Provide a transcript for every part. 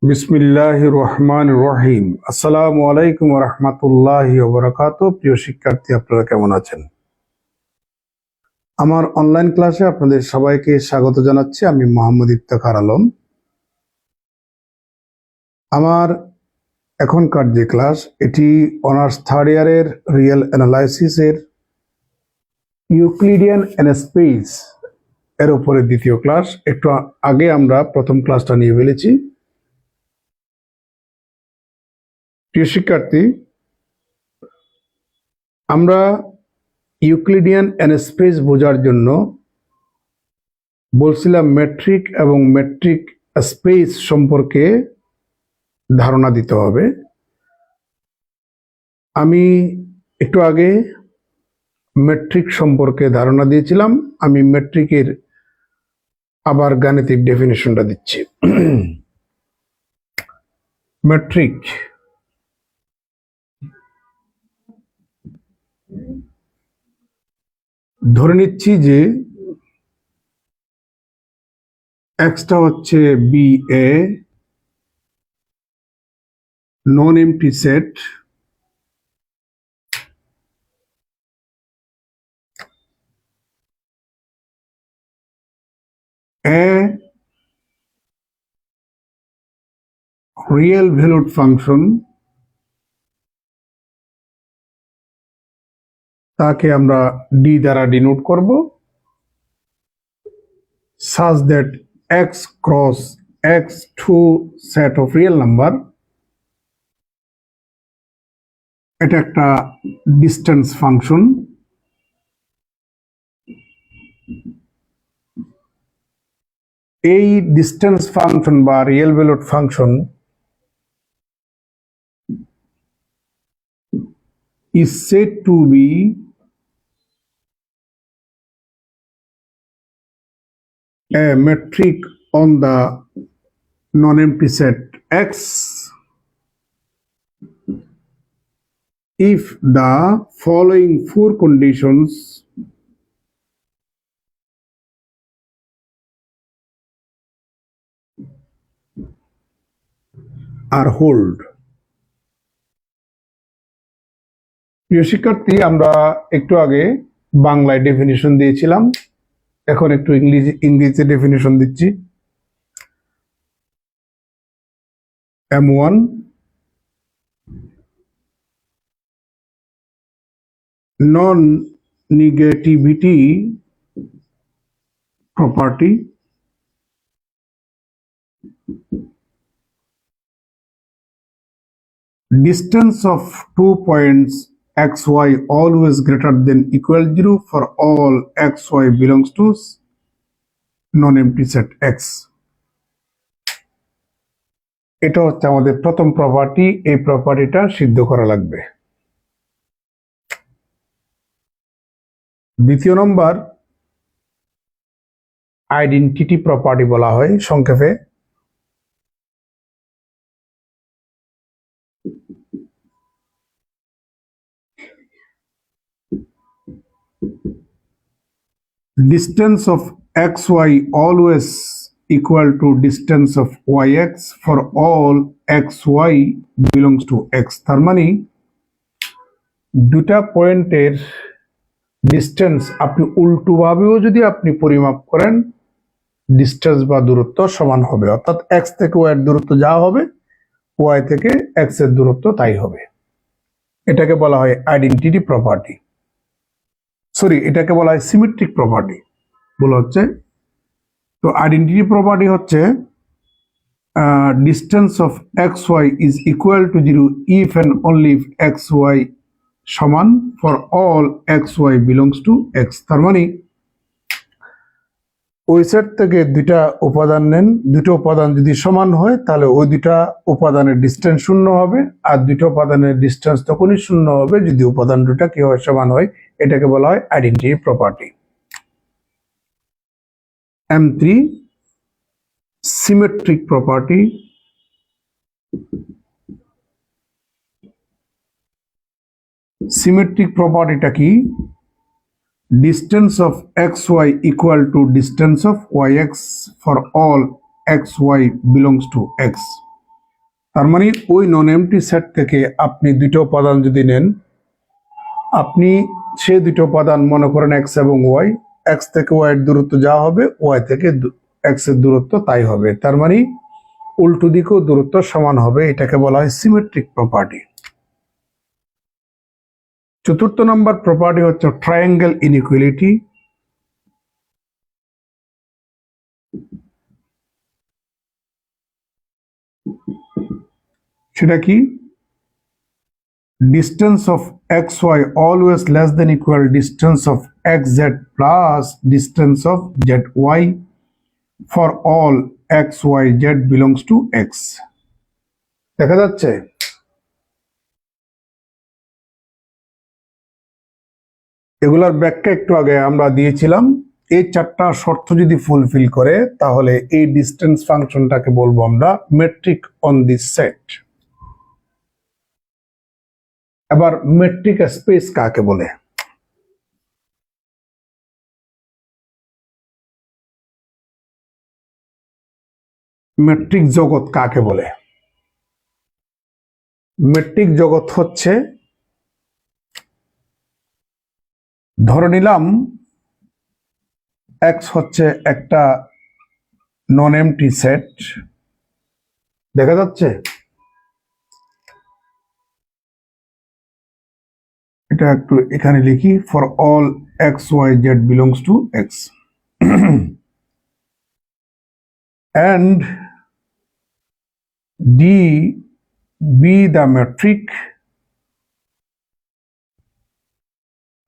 বিসমিল্লাহির রহমানির রহিম। আসসালামু আলাইকুম ওয়া রাহমাতুল্লাহি ওয়া বারাকাতুহু। প্রিয় শিক্ষার্থী, আপনারা কেমন আছেন? আমার অনলাইন ক্লাসে আপনাদের সবাইকে স্বাগত জানাচ্ছি। আমি মোহাম্মদ ইফতেখার আলম। আমার এখনকার যে ক্লাস, এটি অনার্স থার্ড ইয়ারের রিয়েল অ্যানালাইসিসের ইউক্লিডিয়ান অ্যান্ড স্পেস এর উপরে দ্বিতীয় ক্লাস। একটু আগে আমরা প্রথম ক্লাসটা নিয়ে ফেলেছি। প্রিয় শিক্ষার্থী, আমরা ইউক্লিডিয়ান অ্যান্ড স্পেস বোঝার জন্য বলছিলাম মেট্রিক এবং মেট্রিক স্পেস সম্পর্কে ধারণা দিতে হবে। আমি একটু আগে মেট্রিক সম্পর্কে ধারণা দিয়েছিলাম। আমি মেট্রিকের আবার গাণিতিক ডেফিনেশনটা দিচ্ছি। মেট্রিক ধরে নিচ্ছি যে এক্সটা হচ্ছে be a non empty set, a real valued function, তাকে আমরা ডি দ্বারা ডিনোট করব, such that x cross x two set of real number, এটা একটা ডিস্টেন্স ফাংশন। এই ডিস্টেন্স ফাংশন বা real valued function is said to be a metric on the non-empty set X if the following four conditions are held. প্রিয় শিক্ষার্থী, আমরা একটু আগে বাংলায় ডেফিনিশন দিয়েছিলাম, এখন একটু ইংরেজিতে ডেফিনিশন দিচ্ছি। M1 non-negativity property, distance of 2 points xy always greater than equal 0 for all xy belongs to non-empty set X. এটা হচ্ছে আমাদের প্রথম প্রপার্টি। এই প্রপার্টিটা সিদ্ধ করা লাগবে। দ্বিতীয় নম্বর আইডেন্টিটি প্রপার্টি বলা হয় সংক্ষেপে। Distance of xy always equal to distance of yx for all xy belongs to x. তার মানে দুটা পয়েন্টের ডিস্টেন্স আপনি উল্টোভাবেও যদি আপনি পরিমাপ করেন, ডিস্টেন্স বা দূরত্ব সমান হবে। অর্থাৎ x থেকে y এর দূরত্ব যা হবে, y থেকে x এর দূরত্ব তাই হবে। এটাকে বলা হয় আইডেন্টিটি প্রপার্টি। সরি, এটাকে বলা হয় সিমেট্রিক প্রপার্টি বলা হচ্ছে। তো আইডেন্টিটি প্রপার্টি হচ্ছে distance of X Y is equal to 0 if and only if X Y সমান for all X Y belongs to X. তার মানে ওই সেট থেকে দুইটা উপাদান নেন, দুটো উপাদান যদি সমান হয় তাহলে ওই দুটা উপাদানের ডিস্টেন্স শূন্য হবে, আর দুটো উপাদানের ডিস্টেন্স তখনই শূন্য হবে যদি উপাদান দুটা কি হয়, সমান হয়। এটাকে বলা হয় identity property. M3 symmetric property, symmetric property টা কি? Distance of xy equal to distance of yx for all xy belongs to x. তার মানে ওই নন এমটি সেট থেকে আপনি দুটো উপাদান যদি নেন, আপনি সে দুটো উপাদান মনে করেন এক্স এবং ওয়াই, এক্স থেকে ওয়াই এর দূরত্ব যা হবে ওয়াই থেকে এক্স এর দূরত্ব তাই হবে। তার মানে উল্টো দিকেও দূরত্ব সমান হবে, এটাকে বলা হয় সিমেট্রিক প্রপার্টি। চতুর্থ নম্বর প্রপার্টি হচ্ছে ট্রায়াঙ্গেল ইনইকুয়ালিটি। সেটা কি? distance of xy always less than equal distance of xz plus distance of zy for all xyz belongs to x। দেখা যাচ্ছে এগুলার ব্যাখ্যা একটু আগে আমরা দিয়েছিলাম। এই চারটা শর্ত যদি ফুলফিল করে তাহলে এই ডিস্টেন্স ফাংশনটাকে বলবো আমরা মেট্রিক অন দিস সেট। এবার মেট্রিক স্পেস কাকে বলে? মেট্রিক জগৎ কাকে বলে? মেট্রিক জগৎ হচ্ছে, ধরে নিলাম এক্স হচ্ছে একটা নন এমটি সেট, দেখা যাচ্ছে এটা একটু এখানে লিখি, for all X Y Z belongs to X and D be the metric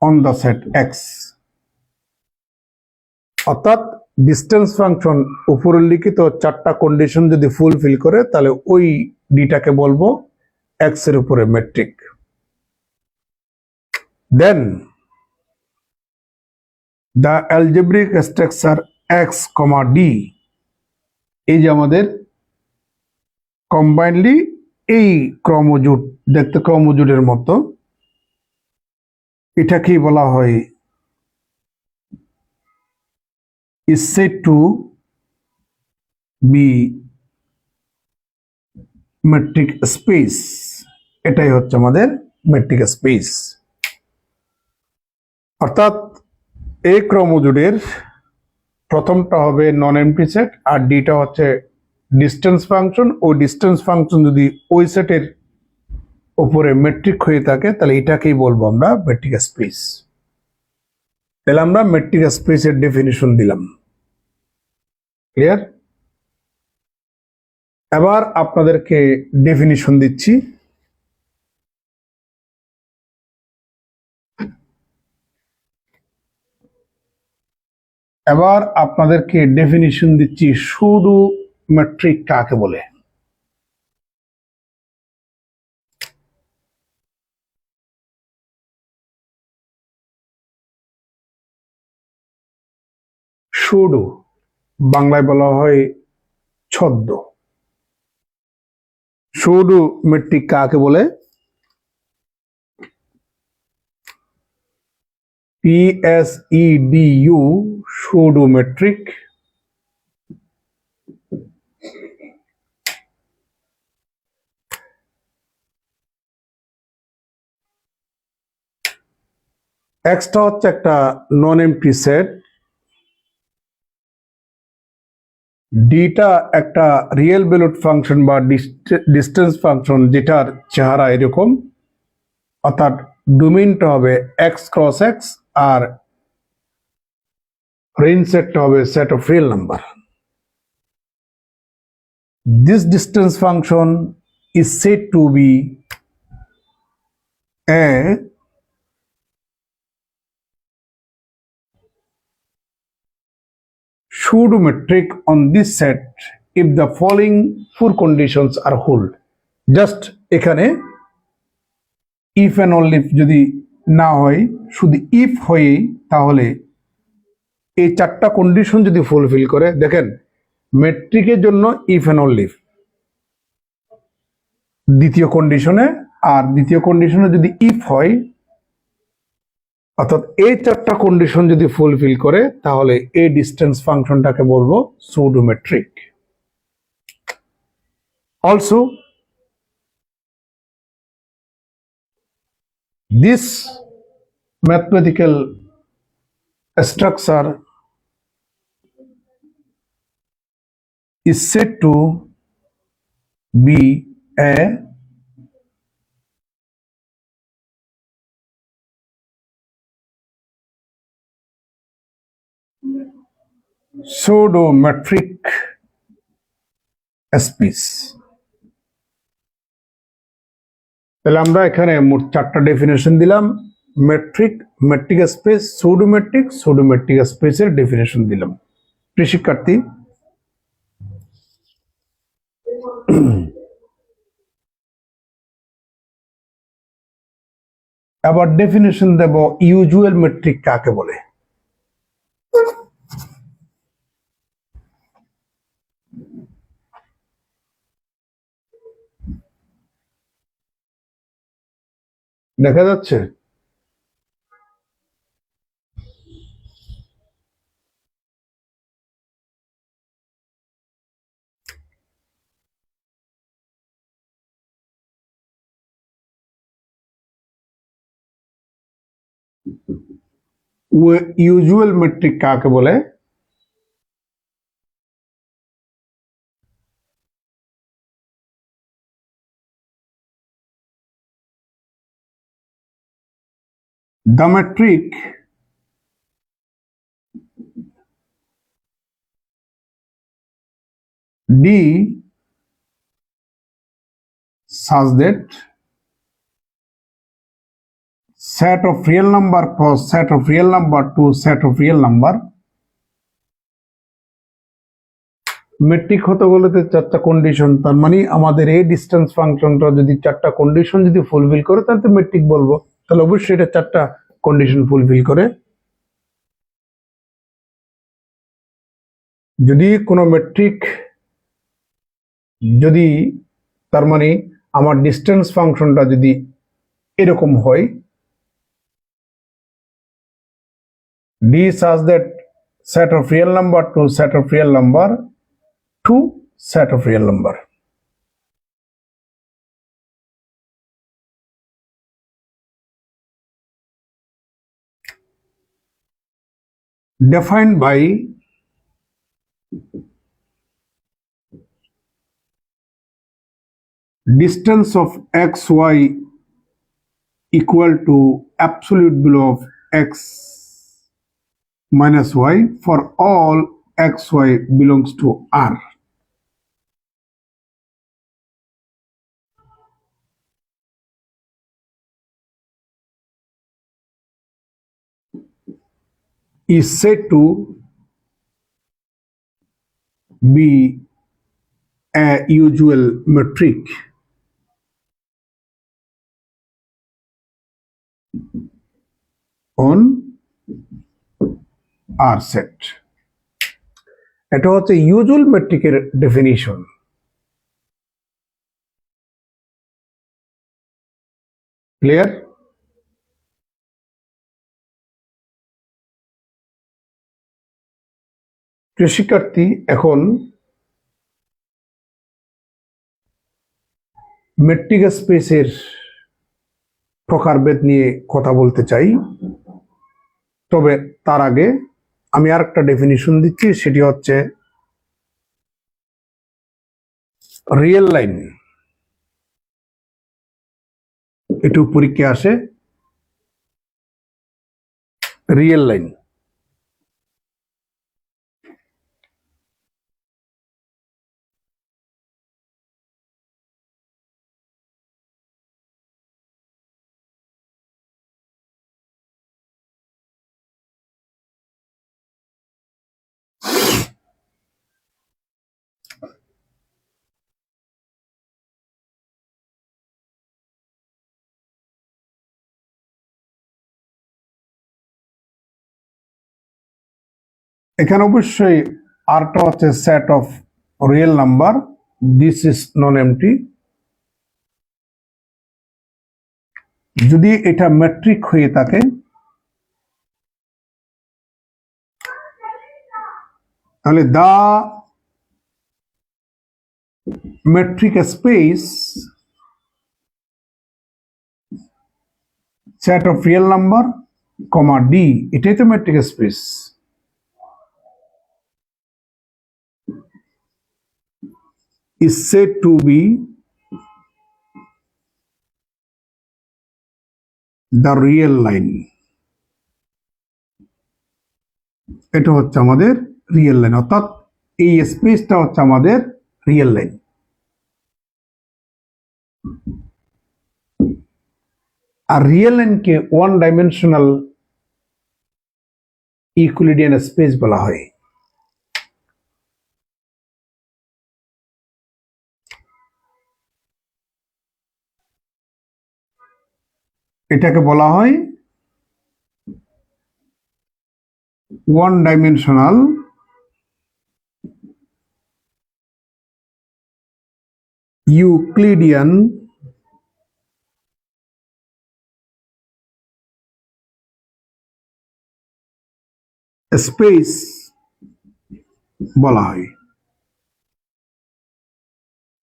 on the set X। অর্থাৎ ডিস্টেন্স ফাংশন উপরের লিখিত চারটা কন্ডিশন যদি ফুলফিল করে তাহলে ওই ডিটাকে বলবো এক্স এর উপরে metric. Then the algebraic structure X comma D, এই যে আমাদের কম্বাইনলি এই ক্রমজোট, দেখতে ক্রমজোটের মতো, এটাকেই বলা হয় is said to be metric space। এটাই হচ্ছে আমাদের মেট্রিক স্পেস। অর্থাৎ এই ক্রমজোটের প্রথমটা হবে নন এমটি সেট আর ডিটা হচ্ছে ডিস্টেন্স ফাংশন। ওই ডিস্টেন্স ফাংশন যদি ওই সেটের উপরে মেট্রিক হয়ে থাকে তাহলে এটাকেই বলবো আমরা মেট্রিক স্পেস। তাহলে আমরা মেট্রিক স্পেসের ডেফিনিশন দিলাম। ক্লিয়ার? এবার আপনাদেরকে ডেফিনিশন দিচ্ছি। সুডো মেট্রিক কাকে বলে। সুডো বাংলায় বলা হয় ছদ্ম। সুডো মেট্রিক কাকে বলে? PSEDU সুডো মেট্রিক এক্সটা হচ্ছে একটা নন এমটি সেট, ডিটা একটা রিয়েল ভ্যালুড ফাংশন বা ডিস্টেন্স ফাংশন যেটার চেহারা এরকম, অর্থাৎ ডোমেইনটা হবে এক্স ক্রস এক্স আর রেঞ্জ সেটটা হবে set of real number. This distance function is said to be a pseudo metric on this set if the following four conditions are held। Just এখানে ইফ এন্ড অনলি যদি না হয়, শুধু if হয়ে, তাহলে এই চারটা কন্ডিশন যদি ফুলফিল করে, দেখেন মেট্রিকের জন্য ইফ এন্ড অনলি দ্বিতীয় কন্ডিশনে, আর দ্বিতীয় কন্ডিশনে যদি ইফ হয়, অর্থাৎ এই চারটা কন্ডিশন যদি ফুলফিল করে তাহলে এই ডিস্টেন্স ফাংশনটাকে বলবো pseudo metric. Also This mathematical structure is said to be a pseudometric space. তাহলে আমরা এখানে মোট 4টা ডেফিনেশন দিলাম। মেট্রিক, মেট্রিক স্পেস, সুডোমেট্রিক, সুডোমেট্রিক স্পেসের ডেফিনেশন দিলাম। প্রিয় শিক্ষার্থী, আবার ডেফিনেশন দেব ইউজুয়াল মেট্রিক কাকে বলে। দেখা যাচ্ছে? ইউজুয়াল মেট্রিক কাকে বলে? The metric D such that set of real number plus set of real number to set of real number. Metric হতে গেলে 4টা কন্ডিশন, তার মানে আমাদের এই ডিস্টেন্স ফাংশনটা যদি 4টা কন্ডিশন যদি ফুলফিল করে তাহলে তো মেট্রিক বলবো। তাহলে অবশ্যই এটা 4টা কন্ডিশন ফুলফিল করে। যদি কোনো মেট্রিক যদি তার মানে আমার ডিস্টেন্স ফাংশনটা যদি এরকম হয়, D such that set of real number to set of real number to set of real number. Defined by distance of xy equal to absolute below of x minus y for all xy belongs to R. Is said to be a usual metric on R set. এটা হচ্ছে usual মেট্রিকের definition. Clear? প্রিয় শিক্ষার্থী, এখন metric স্পেসের প্রকারভেদ নিয়ে কথা বলতে চাই। তবে তার আগে আমি আরেকটা ডেফিনিশন দিচ্ছি, সেটি হচ্ছে রিয়েল লাইন। একটু পরীক্ষা আসে রিয়েল লাইন। এখানে অবশ্যই আরটা হচ্ছে set of real number, this is non MT. যদি এটা মেট্রিক হয়ে থাকে তাহলে দা metric space set of real number comma D, এটাই তো metric space. is said to be the real line। এটা হচ্ছে আমাদের রিয়েল লাইন, অর্থাৎ এই স্পেসটা হচ্ছে আমাদের রিয়েল লাইন। আর রিয়েল লাইনকে ওয়ান ডাইমেনশনাল ইকুইলিডিয়ান স্পেস বলা হয়। এটাকে বলা হয় ওয়ান ডাইমেনশনাল ইউক্লিডিয়ান স্পেস বলা হয়।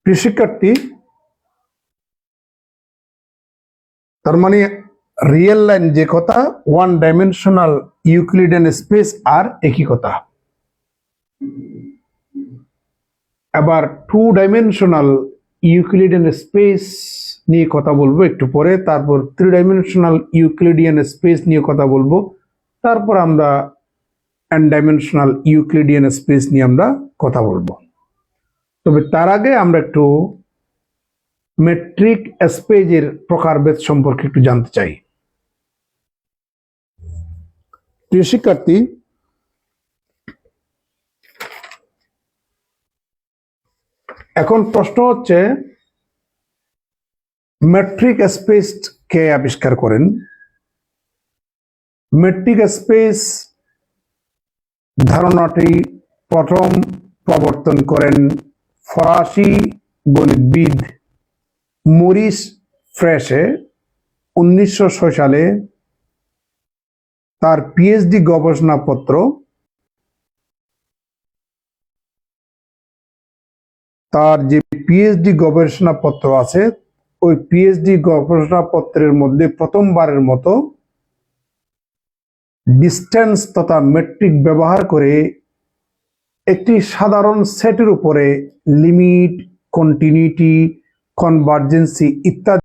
প্রিয় শিক্ষার্থী, তার মানে রিয়েল লাইন যে কথা, ওয়ান ডাইমেনশনাল ইউক্লিডিয়ান স্পেস আর একই কথা। এবার টু ডাইমেনশনাল ইউক্লিডিয়ান স্পেস নিয়ে কথা বলবো একটু পরে, তারপর থ্রি ডাইমেনশনাল ইউক্লিডিয়ান স্পেস নিয়ে কথা বলবো, তারপর আমরা এন ডাইমেনশনাল ইউক্লিডিয়ান স্পেস নিয়ে আমরা কথা বলবো। তবে তার আগে আমরা একটু মেট্রিক স্পেসের প্রকারভেদ সম্পর্কে একটু জানতে চাই। প্রিয় শিক্ষার্থী, এখন প্রশ্ন হচ্ছে মেট্রিক স্পেস কে আবিষ্কার করেন? মেট্রিক স্পেস ধারণাটি প্রথম প্রবর্তন করেন ফরাসি গণিতবিদ মরিস ফ্রেশে 1906 সালে। তার পিএইচডি গবেষণাপত্র তার যে পিএইচডি গবেষণাপত্র আছে, ওই পিএইচডি গবেষণাপত্রের মধ্যে প্রথমবারের মতো ডিস্টেন্স তথা মেট্রিক ব্যবহার করে একটি সাধারণ সেটের উপরে লিমিট, কন্টিনিউটি, কনভার্জেন্সি ইত্যাদি